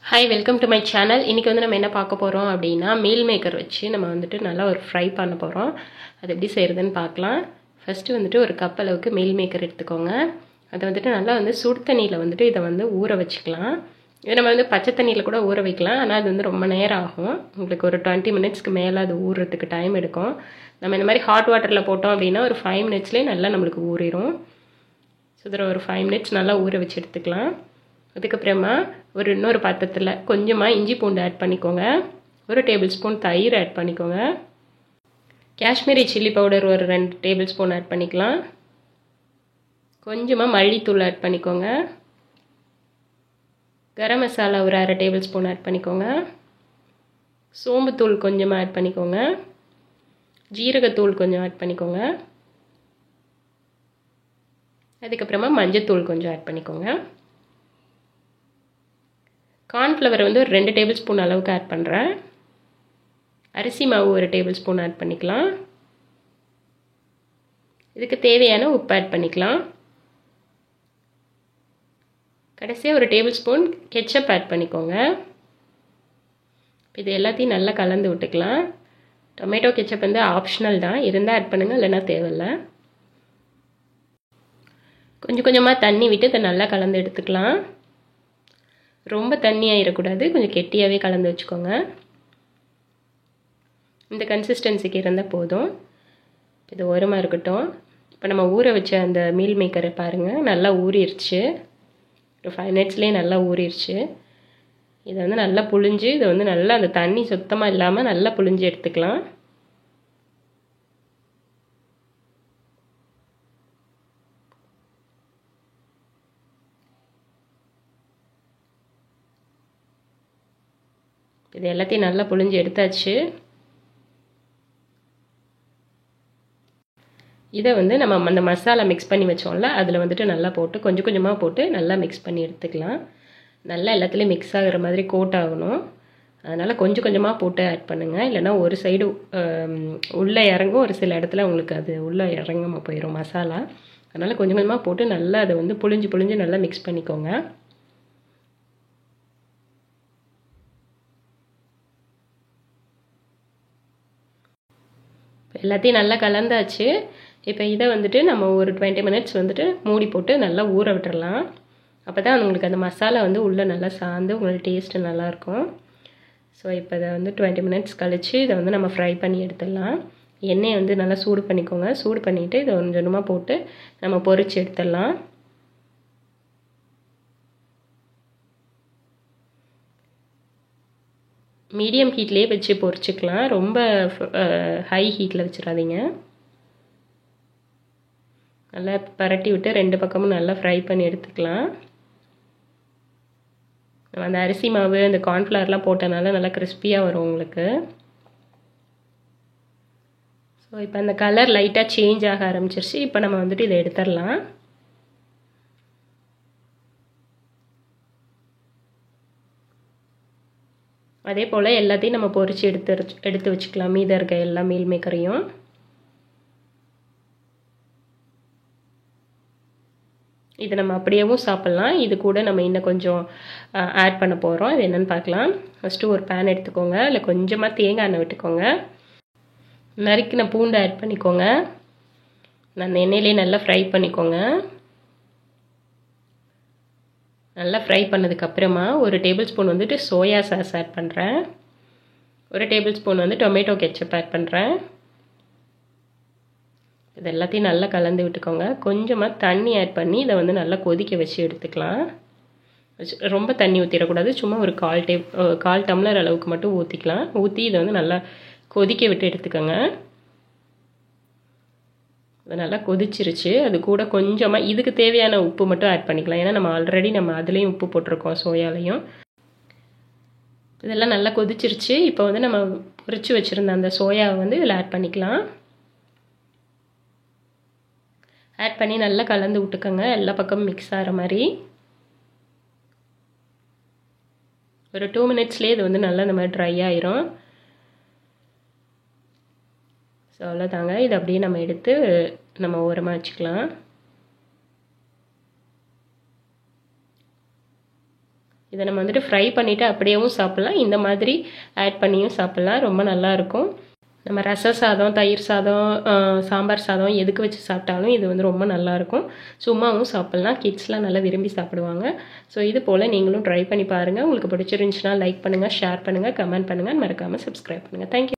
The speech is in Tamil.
Hi welcome to my channel. இன்றைக்கி வந்து நம்ம என்ன பார்க்க போகிறோம் அப்படின்னா மீல் மேக்கர் வச்சு நம்ம வந்துட்டு நல்லா ஒரு ஃப்ரை பண்ண போகிறோம். அது எப்படி செய்கிறதுன்னு பார்க்கலாம். ஃபஸ்ட்டு வந்துட்டு ஒரு கப் அளவுக்கு மீல் மேக்கர் எடுத்துக்கோங்க. அதை வந்துட்டு நல்லா வந்து சுடு தண்ணியில் வந்துட்டு இதை வந்து ஊற வச்சுக்கலாம். இதை நம்ம வந்து பச்சை தண்ணியில் கூட ஊற வைக்கலாம். ஆனால் அது வந்து ரொம்ப நேரம் ஆகும். உங்களுக்கு ஒரு 20 மினிட்ஸ்க்கு மேலே அது ஊறுறதுக்கு டைம் எடுக்கும். நம்ம இந்த மாதிரி ஹாட் வாட்டரில் போட்டோம் அப்படின்னா ஒரு 5 மினிட்ஸ்லேயே நல்லா நம்மளுக்கு ஊறிடும். ஸோ இதில் ஒரு 5 மினிட்ஸ் நல்லா ஊற வச்சு எடுத்துக்கலாம். அதுக்கப்புறமா இன்னொரு பாத்திரத்தில் கொஞ்சமாக இஞ்சி பூண்டு ஆட் பண்ணிக்கோங்க. 1 டேபிள் ஸ்பூன் தயிர் ஆட் பண்ணிக்கோங்க. காஷ்மீரி சில்லி பவுடர் ஒரு 2 டேபிள் ஸ்பூன் ஆட் பண்ணிக்கலாம். கொஞ்சமாக மல்லித்தூள் ஆட் பண்ணிக்கோங்க. கரம் மசாலா ஒரு 1/2 டேபிள் ஸ்பூன் ஆட் பண்ணிக்கோங்க. சோம்புத்தூள் கொஞ்சமாக ஆட் பண்ணிக்கோங்க. ஜீரகத்தூள் கொஞ்சம் ஆட் பண்ணிக்கோங்க. அதுக்கப்புறமா மஞ்சத்தூள் கொஞ்சம் ஆட் பண்ணிக்கோங்க. கார்ன்ஃப்ளவர் வந்து ஒரு 2 டேபிள் ஸ்பூன் அளவுக்கு ஆட் பண்ணுறேன். அரிசி மாவு ஒரு டேபிள் ஸ்பூன் ஆட் பண்ணிக்கலாம். இதுக்கு தேவையான உப்பு ஆட் பண்ணிக்கலாம். கடைசியாக ஒரு டேபிள் ஸ்பூன் கெச்சப் ஆட் பண்ணிக்கோங்க. இது எல்லாத்தையும் நல்லா கலந்து விட்டுக்கலாம். டொமேட்டோ கெச்சப் வந்து ஆப்ஷனல் தான், இருந்தால் ஆட் பண்ணுங்கள், இல்லைன்னா தேவையில்லை. கொஞ்சம் கொஞ்சமாக தண்ணி விட்டு இதை நல்லா கலந்து எடுத்துக்கலாம். ரொம்ப தண்ணி ஆயிடக்கூடாது, கொஞ்சம் கெட்டியாகவே கலந்து வச்சுக்கோங்க. இந்த கன்சிஸ்டன்சிக்கு இருந்தால் போதும். இது ஓரமாக இருக்கட்டும். இப்போ நம்ம ஊற வச்ச அந்த மீல் மேக்கரை பாருங்கள், நல்லா ஊறிடுச்சு. ஒரு 5 மினிட்ஸ்லேயே நல்லா ஊறிடுச்சு. இதை வந்து நல்லா புழிஞ்சு, இதை வந்து நல்லா அந்த தண்ணி சுத்தமாக இல்லாமல் நல்லா புழிஞ்சு எடுத்துக்கலாம். இது எல்லாத்தையும் நல்லா புழிஞ்சு எடுத்தாச்சு. இதை வந்து நம்ம அந்த மசாலா மிக்ஸ் பண்ணி வச்சோம்ல, அதில் வந்துட்டு நல்லா போட்டு கொஞ்சம் கொஞ்சமாக போட்டு நல்லா மிக்ஸ் பண்ணி எடுத்துக்கலாம். நல்லா எல்லாத்துலேயும் மிக்ஸ் ஆகிற மாதிரி கோட் ஆகணும். அதனால் கொஞ்சம் கொஞ்சமாக போட்டு ஆட் பண்ணுங்கள், இல்லைனா ஒரு சைடு உள்ளே இறங்கும், ஒரு சில இடத்துல உங்களுக்கு அது உள்ளே இறங்காமல் போயிடும் மசாலா. அதனால் கொஞ்சம் கொஞ்சமாக போட்டு நல்லா அதை வந்து புழிஞ்சு புழிஞ்சு நல்லா மிக்ஸ் பண்ணிக்கோங்க. எல்லாத்தையும் நல்லா கலந்தாச்சு. இப்போ இதை வந்துட்டு நம்ம ஒரு 20 மினிட்ஸ் வந்துட்டு மூடி போட்டு நல்லா ஊற விட்டுறலாம். அப்போ தான் உங்களுக்கு அந்த மசாலா வந்து உள்ளே நல்லா சார்ந்து உங்களுக்கு டேஸ்ட்டு நல்லாயிருக்கும். ஸோ இப்போ இதை வந்து 20 மினிட்ஸ் கழித்து இதை வந்து நம்ம ஃப்ரை பண்ணி எடுத்துடலாம். எண்ணெயை வந்து நல்லா சூடு பண்ணிக்கோங்க. சூடு பண்ணிவிட்டு இதை கொஞ்சம் கொஞ்சமாக போட்டு நம்ம பொரித்து எடுத்துடலாம். மீடியம் ஹீட்லேயே வச்சு பொரிச்சிக்கலாம், ரொம்ப ஹை ஹீட்டில் வச்சிடாதீங்க. நல்லா பரட்டி விட்டு 2 பக்கமும் நல்லா ஃப்ரை பண்ணி எடுத்துக்கலாம். அந்த அரிசி மாவு அந்த கார்ன்ஃப்ளவர்லாம் போட்டனால நல்லா கிறிஸ்பியாக வரும் உங்களுக்கு. ஸோ இப்போ அந்த கலர் லைட்டாக சேஞ்ச் ஆக ஆரம்பிச்சிருச்சு. இப்போ நம்ம வந்துட்டு இதை எடுத்துடலாம். அதே போல் எல்லாத்தையும் நம்ம பொரித்து எடுத்து வச்சுக்கலாம், மீதம் இருக்க எல்லா மீல் மேக்கரையும். இது நம்ம அப்படியேவும் சாப்பிட்லாம். இது கூட நம்ம இன்னும் கொஞ்சம் ஆட் பண்ண போகிறோம். இது என்னென்னு பார்க்கலாம். ஃபஸ்ட்டு ஒரு பேன் எடுத்துக்கோங்க. இல்லை கொஞ்சமாக தேங்காய் எண்ணெய் விட்டுக்கோங்க. நறுக்கின பூண்டு ஆட் பண்ணிக்கோங்க. அந்த எண்ணெயிலே நல்லா ஃப்ரை பண்ணிக்கோங்க. நல்லா ஃப்ரை பண்ணதுக்கப்புறமா ஒரு டேபிள் ஸ்பூன் வந்துட்டு சோயா சாஸ் ஆட் பண்ணுறேன். 1 டேபிள் ஸ்பூன் வந்து டொமேட்டோ கெச்சப் ஆட் பண்ணுறேன். இது எல்லாத்தையும் நல்லா கலந்து விட்டுக்கோங்க. கொஞ்சமாக தண்ணி ஆட் பண்ணி இதை வந்து நல்லா கொதிக்க வச்சு எடுத்துக்கலாம். ரொம்ப தண்ணி ஊற்றிடக்கூடாது, சும்மா ஒரு 1/4 டம்ளர் அளவுக்கு மட்டும் ஊற்றிக்கலாம். ஊற்றி இதை வந்து நல்லா கொதிக்க விட்டு எடுத்துக்கோங்க. அது நல்லா கொதிச்சிருச்சு. அது கூட கொஞ்சமாக இதுக்கு தேவையான உப்பு மட்டும் ஆட் பண்ணிக்கலாம். ஏன்னா நம்ம ஆல்ரெடி அதுலேயும் உப்பு போட்டிருக்கோம், சோயாலையும். இதெல்லாம் நல்லா கொதிச்சிருச்சு. இப்போ வந்து நம்ம பொரிச்சு வச்சுருந்த அந்த சோயாவை வந்து இதில் ஆட் பண்ணிக்கலாம். ஆட் பண்ணி நல்லா கலந்து விட்டுக்கோங்க, எல்லா பக்கமும் மிக்ஸ் ஆகிற மாதிரி. ஒரு 2 மினிட்ஸ்லேயே இது வந்து நல்லா இந்த மாதிரி ட்ரை ஆயிரும். ஸோ அவ்வளோதாங்க. இது அப்படியே நம்ம எடுத்து நம்ம ஓரமாக வச்சுக்கலாம். இதை நம்ம வந்துட்டு ஃப்ரை பண்ணிவிட்டு அப்படியேவும் சாப்பிட்லாம், இந்த மாதிரி ஆட் பண்ணியும் சாப்பிட்லாம். ரொம்ப நல்லாயிருக்கும். நம்ம ரச சாதம், தயிர் சாதம், சாம்பார் சாதம் எதுக்கு வச்சு சாப்பிட்டாலும் இது வந்து ரொம்ப நல்லாயிருக்கும். சும்மாவும் சாப்பிட்லாம். கிட்ஸ்லாம் நல்லா விரும்பி சாப்பிடுவாங்க. ஸோ இது போல் நீங்களும் ட்ரை பண்ணி பாருங்கள். உங்களுக்கு பிடிச்சிருந்துச்சுன்னா லைக் பண்ணுங்கள், ஷேர் பண்ணுங்கள், கமெண்ட் பண்ணுங்கள், மறக்காமல் சப்ஸ்கிரைப் பண்ணுங்கள். தேங்க்யூ.